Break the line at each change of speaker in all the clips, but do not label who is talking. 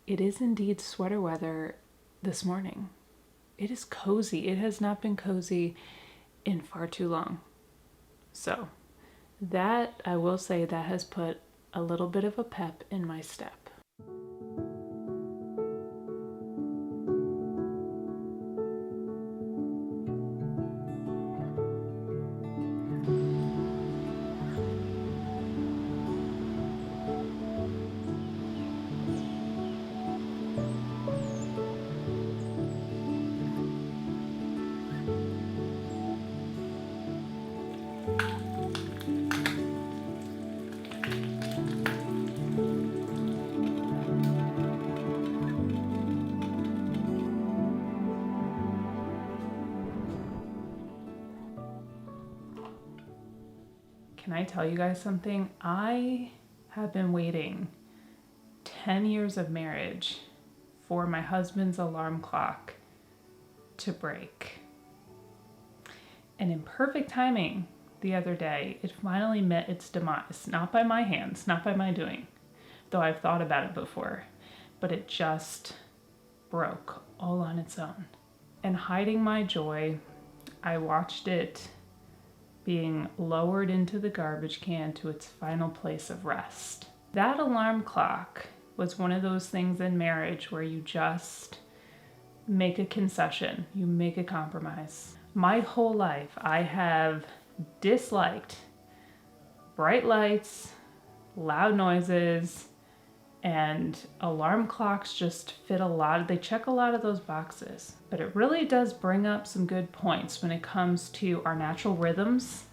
it is indeed sweater weather this morning. It is cozy. It has not been cozy in far too long. So that, I will say, that has put a little bit of a pep in my step. Can I tell you guys something? I have been waiting 10 years of marriage for my husband's alarm clock to break. And in perfect timing, the other day, it finally met its demise. Not by my hands, not by my doing, though I've thought about it before, but it just broke all on its own. And hiding my joy, I watched it being lowered into the garbage can to its final place of rest. That alarm clock was one of those things in marriage where you just make a concession, you make a compromise. My whole life, I have disliked bright lights, loud noises, and alarm clocks just they check a lot of those boxes. But it really does bring up some good points when it comes to our natural rhythms,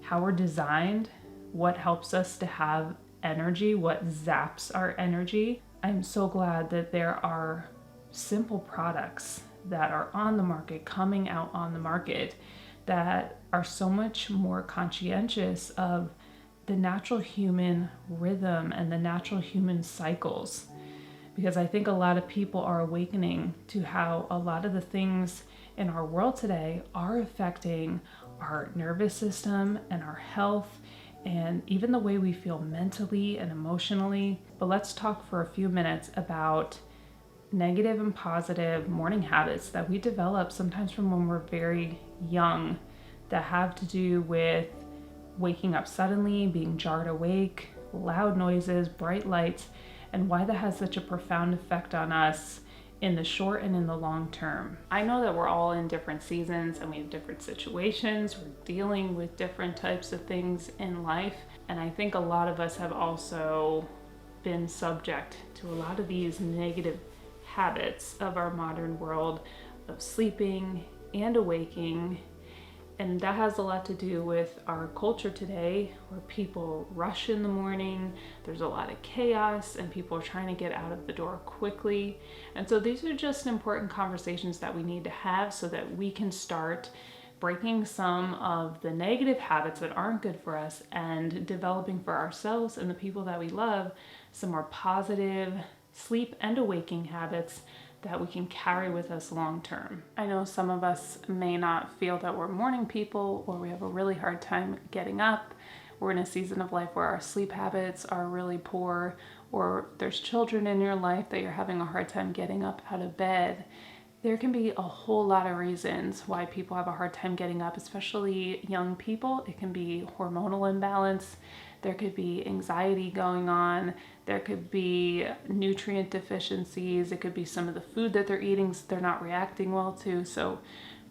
how we're designed, what helps us to have energy, what zaps our energy. I'm so glad that there are simple products that are on the market, coming out on the market, that are so much more conscientious of the natural human rhythm and the natural human cycles. Because I think a lot of people are awakening to how a lot of the things in our world today are affecting our nervous system and our health and even the way we feel mentally and emotionally. But let's talk for a few minutes about negative and positive morning habits that we develop sometimes from when we're very young, that have to do with waking up suddenly, being jarred awake, loud noises, bright lights, and why that has such a profound effect on us in the short and in the long term. I know that we're all in different seasons and we have different situations. We're dealing with different types of things in life. And I think a lot of us have also been subject to a lot of these negative habits of our modern world of sleeping and awaking. And that has a lot to do with our culture today, where people rush in the morning, there's a lot of chaos, and people are trying to get out of the door quickly. And so these are just important conversations that we need to have so that we can start breaking some of the negative habits that aren't good for us and developing for ourselves and the people that we love some more positive sleep and awaking habits that we can carry with us long term. I know some of us may not feel that we're morning people, or we have a really hard time getting up. We're in a season of life where our sleep habits are really poor, or there's children in your life that you're having a hard time getting up out of bed. There can be a whole lot of reasons why people have a hard time getting up, especially young people. It can be hormonal imbalance. There could be anxiety going on. There could be nutrient deficiencies. It could be some of the food that they're eating they're not reacting well to. So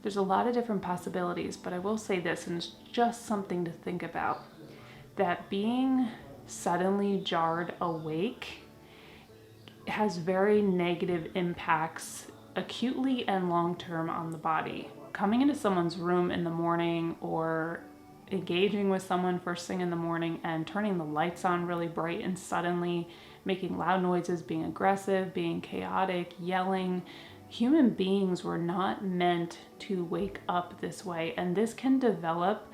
there's a lot of different possibilities. But I will say this, and it's just something to think about, that being suddenly jarred awake has very negative impacts acutely and long-term on the body. Coming into someone's room in the morning or engaging with someone first thing in the morning and turning the lights on really bright and suddenly, making loud noises, being aggressive, being chaotic, yelling. Human beings were not meant to wake up this way, and this can develop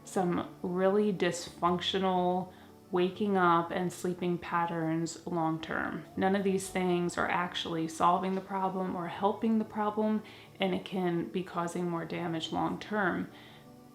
some really dysfunctional waking up and sleeping patterns long term. None of these things are actually solving the problem or helping the problem, and it can be causing more damage long term.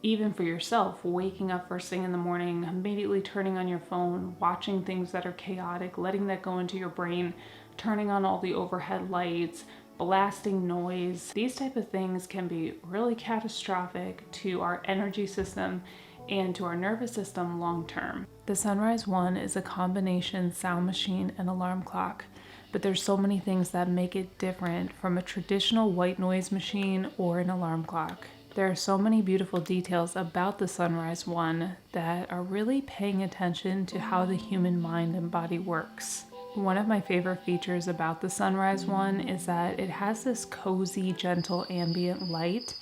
Even for yourself, waking up first thing in the morning, immediately turning on your phone, watching things that are chaotic, letting that go into your brain, turning on all the overhead lights, blasting noise. These type of things can be really catastrophic to our energy system and to our nervous system long term. The Sunrise One is a combination sound machine and alarm clock, but there's so many things that make it different from a traditional white noise machine or an alarm clock. There are so many beautiful details about the Sunrise One that are really paying attention to how the human mind and body works. One of my favorite features about the Sunrise One is that it has this cozy, gentle ambient light,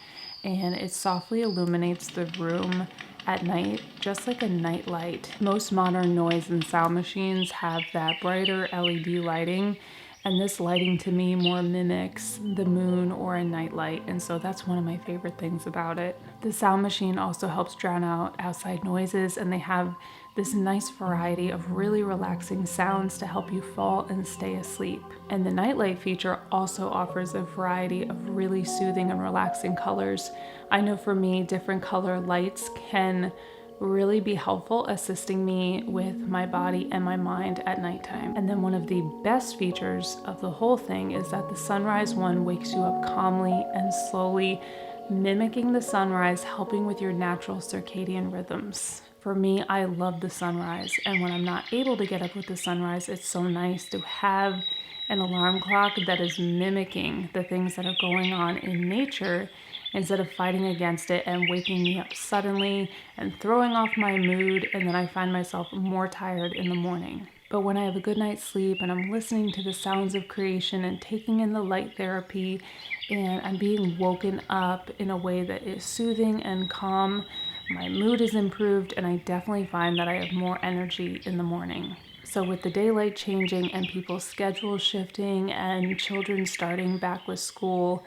and it softly illuminates the room at night, just like a night light. Most modern noise and sound machines have that brighter LED lighting, and this lighting to me more mimics the moon or a night light, and so that's one of my favorite things about it. The sound machine also helps drown out outside noises, and they have this nice variety of really relaxing sounds to help you fall and stay asleep. And the nightlight feature also offers a variety of really soothing and relaxing colors. I know for me, different color lights can really be helpful assisting me with my body and my mind at nighttime. And then one of the best features of the whole thing is that the Sunrise One wakes you up calmly and slowly, mimicking the sunrise, helping with your natural circadian rhythms. For me, I love the sunrise, and when I'm not able to get up with the sunrise, it's so nice to have an alarm clock that is mimicking the things that are going on in nature instead of fighting against it and waking me up suddenly and throwing off my mood, and then I find myself more tired in the morning. But when I have a good night's sleep and I'm listening to the sounds of creation and taking in the light therapy, and I'm being woken up in a way that is soothing and calm, my mood is improved, and I definitely find that I have more energy in the morning. So with the daylight changing and people's schedules shifting and children starting back with school,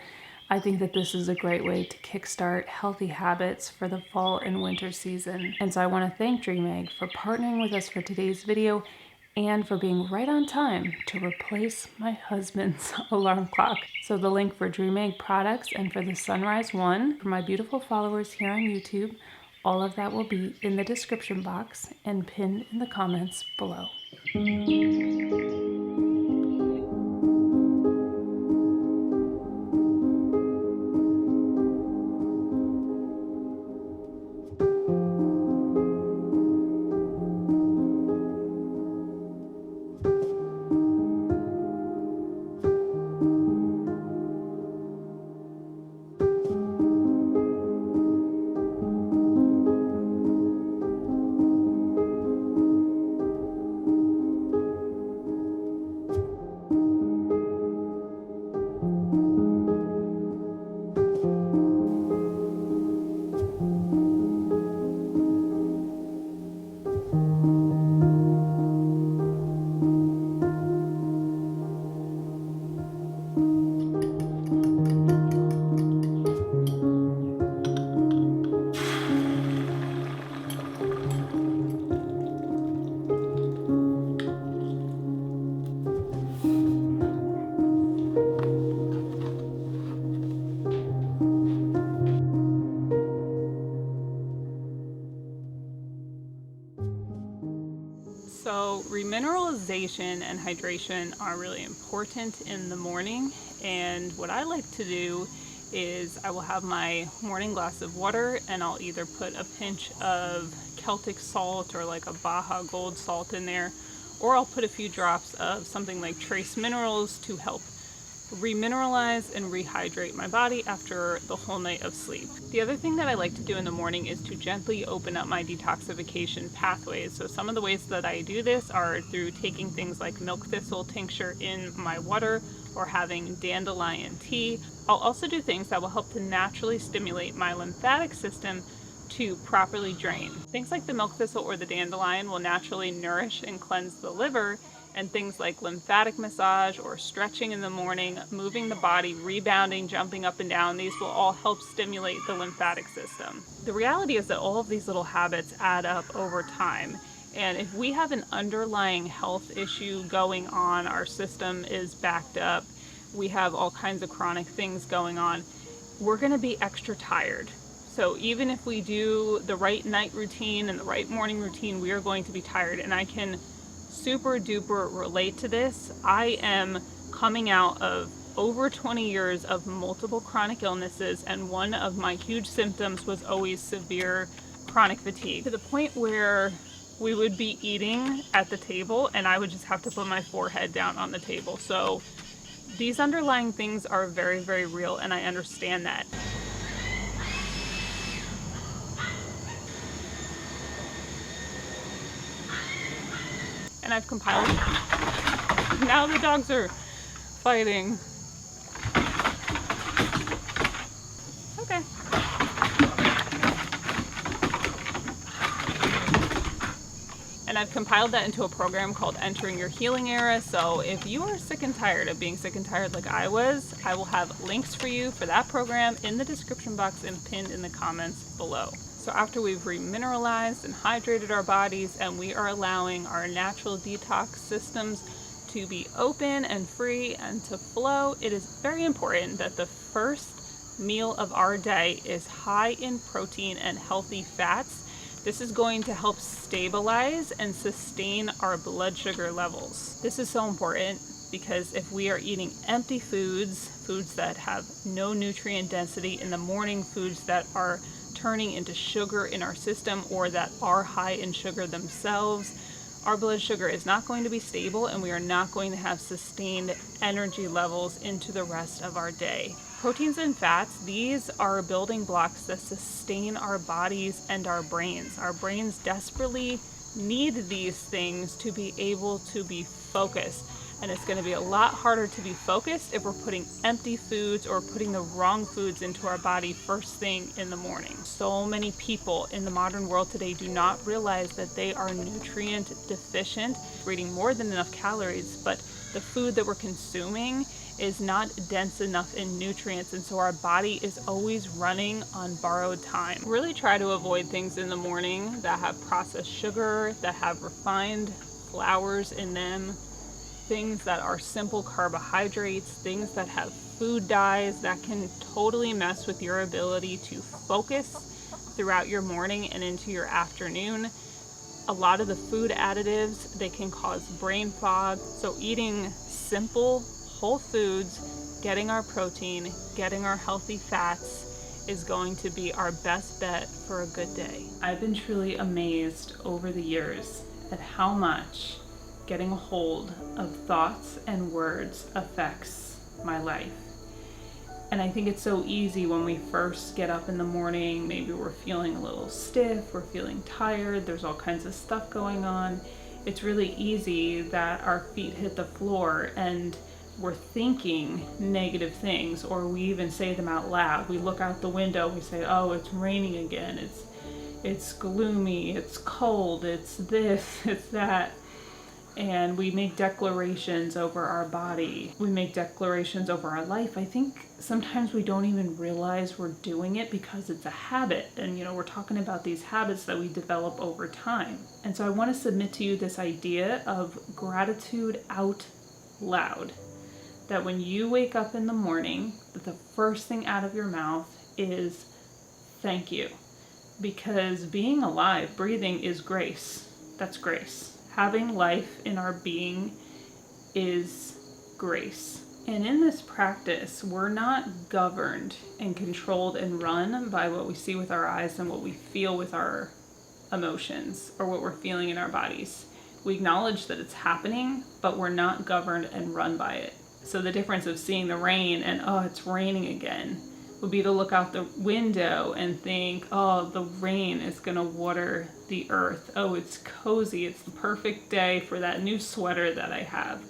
I think that this is a great way to kickstart healthy habits for the fall and winter season. And so I want to thank Dream Egg for partnering with us for today's video and for being right on time to replace my husband's alarm clock. So the link for Dream Egg products and for the Sunrise One for my beautiful followers here on YouTube, all of that will be in the description box and pinned in the comments below. So remineralization and hydration are really important in the morning, and what I like to do is I will have my morning glass of water and I'll either put a pinch of Celtic salt or like a Baja Gold salt in there, or I'll put a few drops of something like trace minerals to help remineralize and rehydrate my body after the whole night of sleep. The other thing that I like to do in the morning is to gently open up my detoxification pathways. So some of the ways that I do this are through taking things like milk thistle tincture in my water or having dandelion tea. I'll also do things that will help to naturally stimulate my lymphatic system to properly drain. Things like the milk thistle or the dandelion will naturally nourish and cleanse the liver, and things like lymphatic massage or stretching in the morning, moving the body, rebounding, jumping up and down, these will all help stimulate the lymphatic system. The reality is that all of these little habits add up over time. And if we have an underlying health issue going on, our system is backed up, we have all kinds of chronic things going on, we're going to be extra tired. So even if we do the right night routine and the right morning routine, we are going to be tired. And I can super duper relate to this. I am coming out of over 20 years of multiple chronic illnesses, and one of my huge symptoms was always severe chronic fatigue, to the point where we would be eating at the table and I would just have to put my forehead down on the table. So these underlying things are very, very real, and I understand that. And I've compiled. Now the dogs are fighting. Okay. And I've compiled that into a program called Entering Your Healing Era. So if you are sick and tired of being sick and tired like I was, I will have links for you for that program in the description box and pinned in the comments below. So after we've remineralized and hydrated our bodies, and we are allowing our natural detox systems to be open and free and to flow, it is very important that the first meal of our day is high in protein and healthy fats. This is going to help stabilize and sustain our blood sugar levels. This is so important because if we are eating empty foods, foods that have no nutrient density in the morning, foods that are turning into sugar in our system or that are high in sugar themselves, our blood sugar is not going to be stable, and we are not going to have sustained energy levels into the rest of our day. Proteins and fats, these are building blocks that sustain our bodies and our brains. Our brains desperately need these things to be able to be focused. And it's going to be a lot harder to be focused if we're putting empty foods or putting the wrong foods into our body first thing in the morning. So many people in the modern world today do not realize that they are nutrient deficient. We're eating more than enough calories, but the food that we're consuming is not dense enough in nutrients, and so our body is always running on borrowed time. Really try to avoid things in the morning that have processed sugar, that have refined flours in them, things that are simple carbohydrates, things that have food dyes that can totally mess with your ability to focus throughout your morning and into your afternoon. A lot of the food additives, they can cause brain fog. So eating simple, whole foods, getting our protein, getting our healthy fats is going to be our best bet for a good day. I've been truly amazed over the years at how much getting a hold of thoughts and words affects my life. And I think it's so easy when we first get up in the morning, maybe we're feeling a little stiff, we're feeling tired, there's all kinds of stuff going on. It's really easy that our feet hit the floor and we're thinking negative things, or we even say them out loud. We look out the window, we say, oh, it's raining again, it's gloomy, it's cold, it's this, it's that. And we make declarations over our body. We make declarations over our life. I think sometimes we don't even realize we're doing it because it's a habit. And, we're talking about these habits that we develop over time. And so I want to submit to you this idea of gratitude out loud. That when you wake up in the morning, that the first thing out of your mouth is thank you. Because being alive, breathing is grace. That's grace. Having life in our being is grace. And in this practice, we're not governed and controlled and run by what we see with our eyes and what we feel with our emotions or what we're feeling in our bodies. We acknowledge that it's happening, but we're not governed and run by it. So the difference of seeing the rain and, oh, it's raining again, would be to look out the window and think, oh, the rain is gonna water the earth. Oh, it's cozy. It's the perfect day for that new sweater that I have.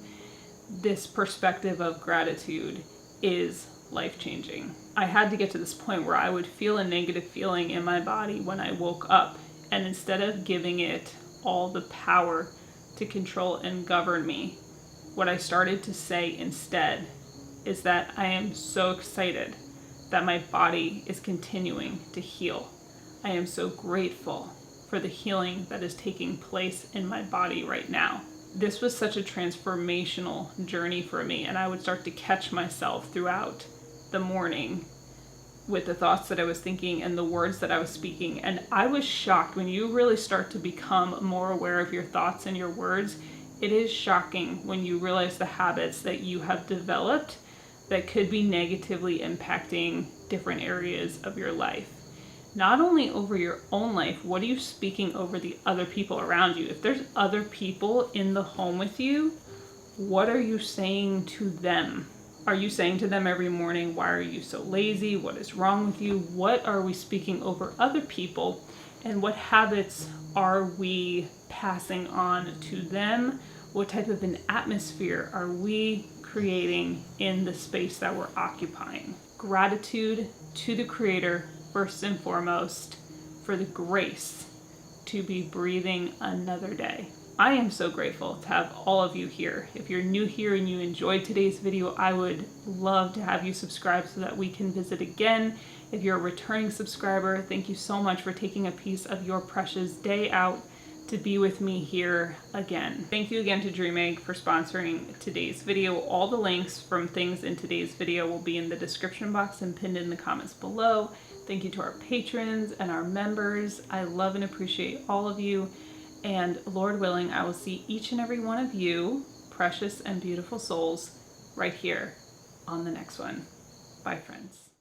This perspective of gratitude is life-changing. I had to get to this point where I would feel a negative feeling in my body when I woke up, and instead of giving it all the power to control and govern me, what I started to say instead is that I am so excited that my body is continuing to heal. I am so grateful for the healing that is taking place in my body right now. This was such a transformational journey for me, and I would start to catch myself throughout the morning with the thoughts that I was thinking and the words that I was speaking. And I was shocked when you really start to become more aware of your thoughts and your words. It is shocking when you realize the habits that you have developed that could be negatively impacting different areas of your life. Not only over your own life, what are you speaking over the other people around you? If there's other people in the home with you, what are you saying to them? Are you saying to them every morning, why are you so lazy? What is wrong with you? What are we speaking over other people? And what habits are we passing on to them? What type of an atmosphere are we creating in the space that we're occupying? Gratitude to the Creator, first and foremost, for the grace to be breathing another day. I am so grateful to have all of you here. If you're new here and you enjoyed today's video, I would love to have you subscribe so that we can visit again. If you're a returning subscriber, thank you so much for taking a piece of your precious day out to be with me here again. Thank you again to Dream Egg for sponsoring today's video. All the links from things in today's video will be in the description box and pinned in the comments below. Thank you to our patrons and our members. I love and appreciate all of you. And Lord willing, I will see each and every one of you, precious and beautiful souls, right here on the next one. Bye, friends.